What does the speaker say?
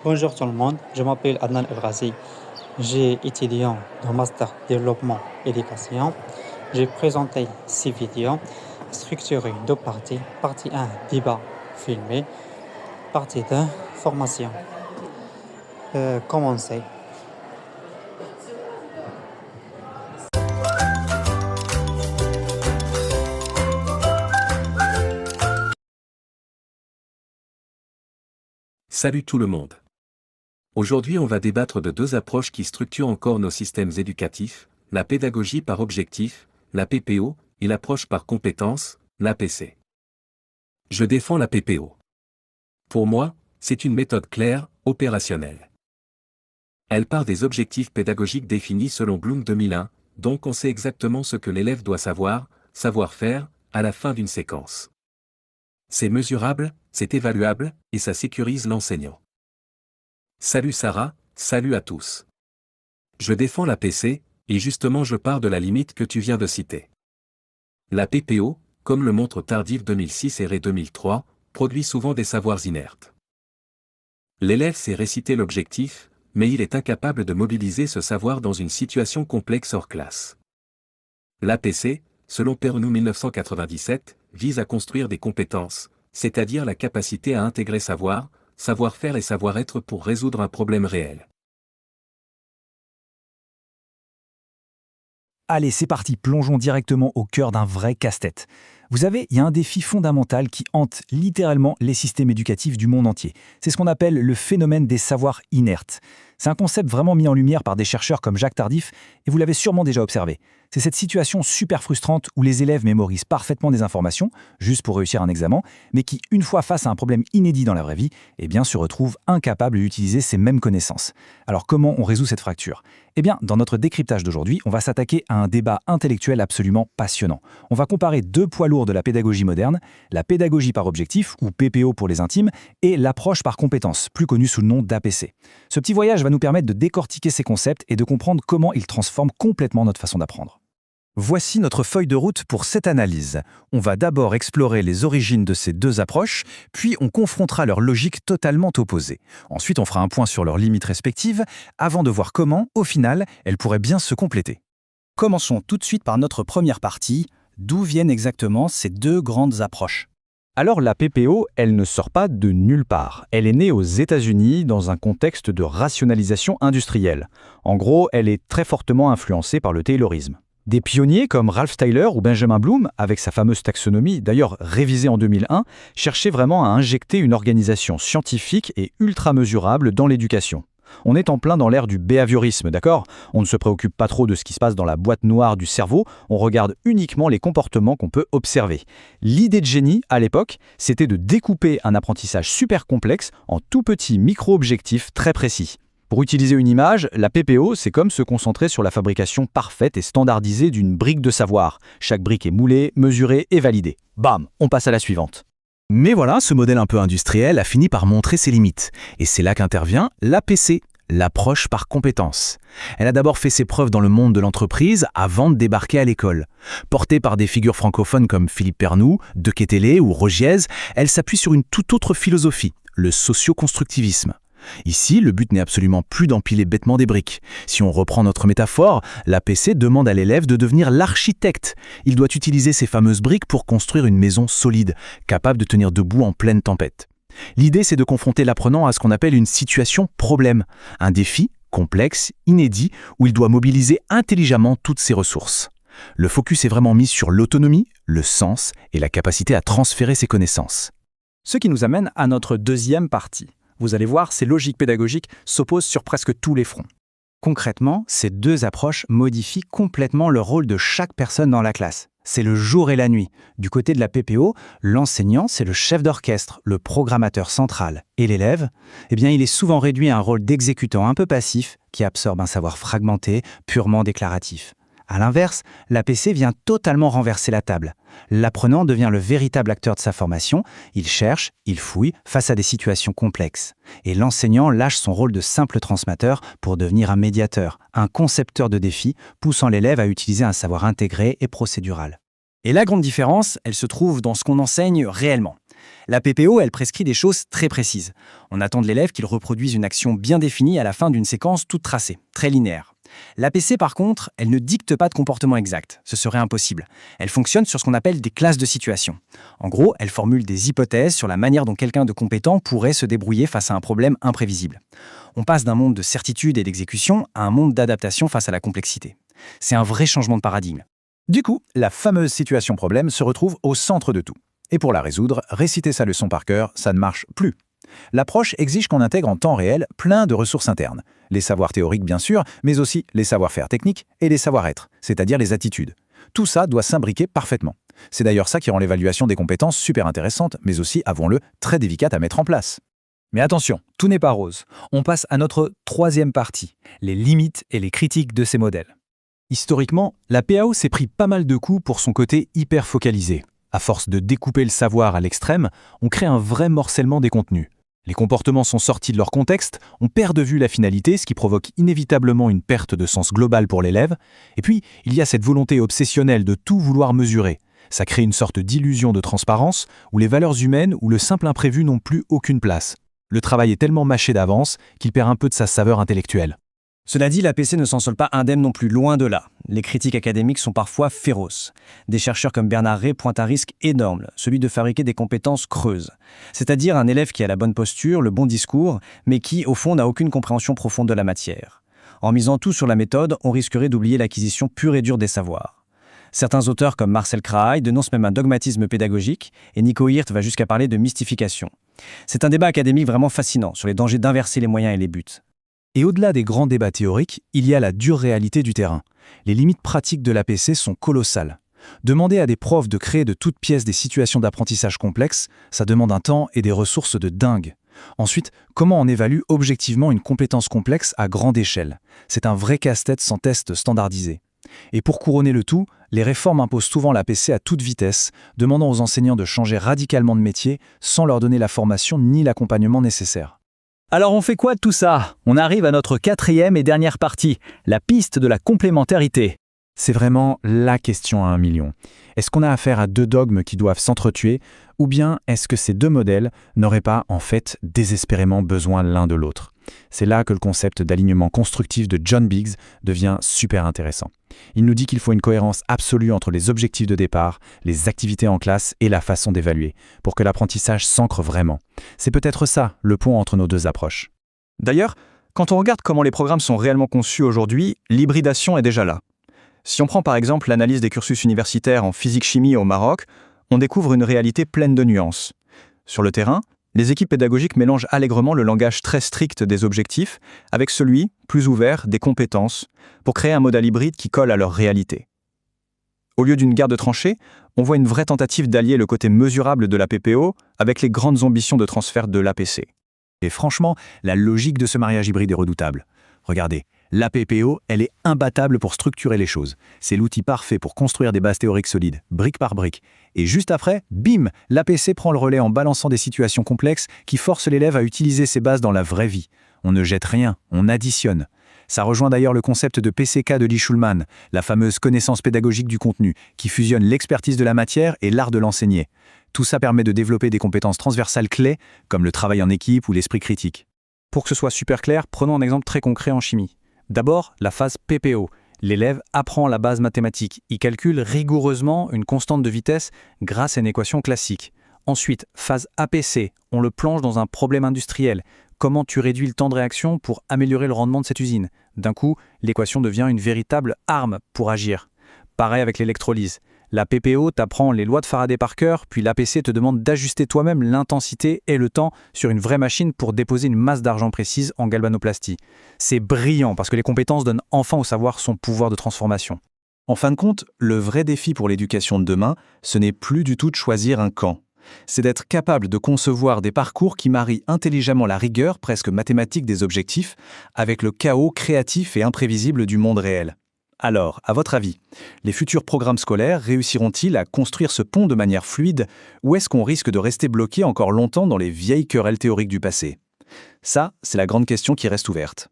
Bonjour tout le monde, je m'appelle Adnan El Ghazi. J'ai étudiant dans Master Développement Éducation. J'ai présenté 6 vidéos structurées en 2 parties. Partie 1, débat filmé. Partie 2, formation. Commencez. Salut tout le monde. Aujourd'hui on va débattre de 2 approches qui structurent encore nos systèmes éducatifs, la pédagogie par objectif, la PPO, et l'approche par compétence, l'APC. Je défends la PPO. Pour moi, c'est une méthode claire, opérationnelle. Elle part des objectifs pédagogiques définis selon Bloom 2001, donc on sait exactement ce que l'élève doit savoir faire, à la fin d'une séquence. C'est mesurable, c'est évaluable, et ça sécurise l'enseignant. Salut Sarah, salut à tous. Je défends la PC, et justement je pars de la limite que tu viens de citer. La PPO, comme le montre Tardif 2006 et Ray 2003, produit souvent des savoirs inertes. L'élève sait réciter l'objectif, mais il est incapable de mobiliser ce savoir dans une situation complexe hors classe. L'APC, selon Pernou 1997, vise à construire des compétences, c'est-à-dire la capacité à intégrer savoir-faire et savoir-être pour résoudre un problème réel. Allez, c'est parti, plongeons directement au cœur d'un vrai casse-tête. Vous savez, il y a un défi fondamental qui hante littéralement les systèmes éducatifs du monde entier. C'est ce qu'on appelle le phénomène des savoirs inertes. C'est un concept vraiment mis en lumière par des chercheurs comme Jacques Tardif, et vous l'avez sûrement déjà observé. C'est cette situation super frustrante où les élèves mémorisent parfaitement des informations, juste pour réussir un examen, mais qui, une fois face à un problème inédit dans la vraie vie, eh bien, se retrouvent incapables d'utiliser ces mêmes connaissances. Alors comment on résout cette fracture ? Eh bien, dans notre décryptage d'aujourd'hui, on va s'attaquer à un débat intellectuel absolument passionnant. On va comparer 2 poids lourds de la pédagogie moderne, la pédagogie par objectif, ou PPO pour les intimes, et l'approche par compétence, plus connue sous le nom d'APC. Ce petit voyage va nous permettre de décortiquer ces concepts et de comprendre comment ils transforment complètement notre façon d'apprendre. Voici notre feuille de route pour cette analyse. On va d'abord explorer les origines de ces 2 approches, puis on confrontera leurs logiques totalement opposées. Ensuite, on fera un point sur leurs limites respectives, avant de voir comment, au final, elles pourraient bien se compléter. Commençons tout de suite par notre première partie. D'où viennent exactement ces 2 grandes approches ? Alors la PPO, elle ne sort pas de nulle part. Elle est née aux États-Unis dans un contexte de rationalisation industrielle. En gros, elle est très fortement influencée par le taylorisme. Des pionniers comme Ralph Tyler ou Benjamin Bloom, avec sa fameuse taxonomie, d'ailleurs révisée en 2001, cherchaient vraiment à injecter une organisation scientifique et ultra mesurable dans l'éducation. On est en plein dans l'ère du behaviorisme, d'accord ? On ne se préoccupe pas trop de ce qui se passe dans la boîte noire du cerveau, on regarde uniquement les comportements qu'on peut observer. L'idée de génie, à l'époque, c'était de découper un apprentissage super complexe en tout petits micro-objectifs très précis. Pour utiliser une image, la PPO, c'est comme se concentrer sur la fabrication parfaite et standardisée d'une brique de savoir. Chaque brique est moulée, mesurée et validée. Bam, on passe à la suivante. Mais voilà, ce modèle un peu industriel a fini par montrer ses limites. Et c'est là qu'intervient l'APC, l'approche par compétence. Elle a d'abord fait ses preuves dans le monde de l'entreprise avant de débarquer à l'école. Portée par des figures francophones comme Philippe Pernou, De Kettelé ou Rogiez, elle s'appuie sur une toute autre philosophie, le socio-constructivisme. Ici, le but n'est absolument plus d'empiler bêtement des briques. Si on reprend notre métaphore, l'APC demande à l'élève de devenir l'architecte. Il doit utiliser ces fameuses briques pour construire une maison solide, capable de tenir debout en pleine tempête. L'idée, c'est de confronter l'apprenant à ce qu'on appelle une situation problème, un défi complexe, inédit, où il doit mobiliser intelligemment toutes ses ressources. Le focus est vraiment mis sur l'autonomie, le sens et la capacité à transférer ses connaissances. Ce qui nous amène à notre deuxième partie. Vous allez voir, ces logiques pédagogiques s'opposent sur presque tous les fronts. Concrètement, ces 2 approches modifient complètement le rôle de chaque personne dans la classe. C'est le jour et la nuit. Du côté de la PPO, l'enseignant, c'est le chef d'orchestre, le programmateur central. Et l'élève, eh bien, il est souvent réduit à un rôle d'exécutant un peu passif qui absorbe un savoir fragmenté, purement déclaratif. À l'inverse, l'APC vient totalement renverser la table. L'apprenant devient le véritable acteur de sa formation, il cherche, il fouille face à des situations complexes. Et l'enseignant lâche son rôle de simple transmetteur pour devenir un médiateur, un concepteur de défis, poussant l'élève à utiliser un savoir intégré et procédural. Et la grande différence, elle se trouve dans ce qu'on enseigne réellement. La PPO, elle prescrit des choses très précises. On attend de l'élève qu'il reproduise une action bien définie à la fin d'une séquence toute tracée, très linéaire. L'APC, par contre, elle ne dicte pas de comportement exact. Ce serait impossible. Elle fonctionne sur ce qu'on appelle des classes de situation. En gros, elle formule des hypothèses sur la manière dont quelqu'un de compétent pourrait se débrouiller face à un problème imprévisible. On passe d'un monde de certitude et d'exécution à un monde d'adaptation face à la complexité. C'est un vrai changement de paradigme. Du coup, la fameuse situation problème se retrouve au centre de tout. Et pour la résoudre, réciter sa leçon par cœur, ça ne marche plus. L'approche exige qu'on intègre en temps réel plein de ressources internes. Les savoirs théoriques bien sûr, mais aussi les savoir-faire techniques et les savoir-être, c'est-à-dire les attitudes. Tout ça doit s'imbriquer parfaitement. C'est d'ailleurs ça qui rend l'évaluation des compétences super intéressante, mais aussi, avouons-le, très délicate à mettre en place. Mais attention, tout n'est pas rose. On passe à notre troisième partie, les limites et les critiques de ces modèles. Historiquement, la PAO s'est pris pas mal de coups pour son côté hyper focalisé. À force de découper le savoir à l'extrême, on crée un vrai morcellement des contenus. Les comportements sont sortis de leur contexte, on perd de vue la finalité, ce qui provoque inévitablement une perte de sens global pour l'élève. Et puis, il y a cette volonté obsessionnelle de tout vouloir mesurer. Ça crée une sorte d'illusion de transparence, où les valeurs humaines ou le simple imprévu n'ont plus aucune place. Le travail est tellement mâché d'avance qu'il perd un peu de sa saveur intellectuelle. Cela dit, l'APC ne s'en sort pas indemne non plus, loin de là. Les critiques académiques sont parfois féroces. Des chercheurs comme Bernard Rey pointent un risque énorme, celui de fabriquer des compétences creuses. C'est-à-dire un élève qui a la bonne posture, le bon discours, mais qui, au fond, n'a aucune compréhension profonde de la matière. En misant tout sur la méthode, on risquerait d'oublier l'acquisition pure et dure des savoirs. Certains auteurs comme Marcel Kraai dénoncent même un dogmatisme pédagogique, et Nico Hirt va jusqu'à parler de mystification. C'est un débat académique vraiment fascinant sur les dangers d'inverser les moyens et les buts. Et au-delà des grands débats théoriques, il y a la dure réalité du terrain. Les limites pratiques de l'APC sont colossales. Demander à des profs de créer de toutes pièces des situations d'apprentissage complexes, ça demande un temps et des ressources de dingue. Ensuite, comment on évalue objectivement une compétence complexe à grande échelle? C'est un vrai casse-tête sans test standardisé. Et pour couronner le tout, les réformes imposent souvent l'APC à toute vitesse, demandant aux enseignants de changer radicalement de métier sans leur donner la formation ni l'accompagnement nécessaire. Alors on fait quoi de tout ça? On arrive à notre quatrième et dernière partie, la piste de la complémentarité. C'est vraiment la question à 1 million. Est-ce qu'on a affaire à deux dogmes qui doivent s'entretuer, ou bien est-ce que ces deux modèles n'auraient pas, en fait, désespérément besoin l'un de l'autre? C'est là que le concept d'alignement constructif de John Biggs devient super intéressant. Il nous dit qu'il faut une cohérence absolue entre les objectifs de départ, les activités en classe et la façon d'évaluer, pour que l'apprentissage s'ancre vraiment. C'est peut-être ça, le pont entre nos deux approches. D'ailleurs, quand on regarde comment les programmes sont réellement conçus aujourd'hui, l'hybridation est déjà là. Si on prend par exemple l'analyse des cursus universitaires en physique-chimie au Maroc, on découvre une réalité pleine de nuances. Sur le terrain, les équipes pédagogiques mélangent allègrement le langage très strict des objectifs avec celui, plus ouvert, des compétences, pour créer un modèle hybride qui colle à leur réalité. Au lieu d'une guerre de tranchées, on voit une vraie tentative d'allier le côté mesurable de la PPO avec les grandes ambitions de transfert de l'APC. Et franchement, la logique de ce mariage hybride est redoutable. Regardez, la PPO, elle est imbattable pour structurer les choses. C'est l'outil parfait pour construire des bases théoriques solides, brique par brique. Et juste après, bim, l'APC prend le relais en balançant des situations complexes qui forcent l'élève à utiliser ces bases dans la vraie vie. On ne jette rien, on additionne. Ça rejoint d'ailleurs le concept de PCK de Lee Schulman, la fameuse connaissance pédagogique du contenu, qui fusionne l'expertise de la matière et l'art de l'enseigner. Tout ça permet de développer des compétences transversales clés, comme le travail en équipe ou l'esprit critique. Pour que ce soit super clair, prenons un exemple très concret en chimie. D'abord, la phase PPO. L'élève apprend la base mathématique. Il calcule rigoureusement une constante de vitesse grâce à une équation classique. Ensuite, phase APC. On le plonge dans un problème industriel. Comment tu réduis le temps de réaction pour améliorer le rendement de cette usine? D'un coup, l'équation devient une véritable arme pour agir. Pareil avec l'électrolyse. La PPO t'apprend les lois de Faraday par cœur, puis l'APC te demande d'ajuster toi-même l'intensité et le temps sur une vraie machine pour déposer une masse d'argent précise en galvanoplastie. C'est brillant parce que les compétences donnent enfin au savoir son pouvoir de transformation. En fin de compte, le vrai défi pour l'éducation de demain, ce n'est plus du tout de choisir un camp. C'est d'être capable de concevoir des parcours qui marient intelligemment la rigueur presque mathématique des objectifs avec le chaos créatif et imprévisible du monde réel. Alors, à votre avis, les futurs programmes scolaires réussiront-ils à construire ce pont de manière fluide ou est-ce qu'on risque de rester bloqué encore longtemps dans les vieilles querelles théoriques du passé? Ça, c'est la grande question qui reste ouverte.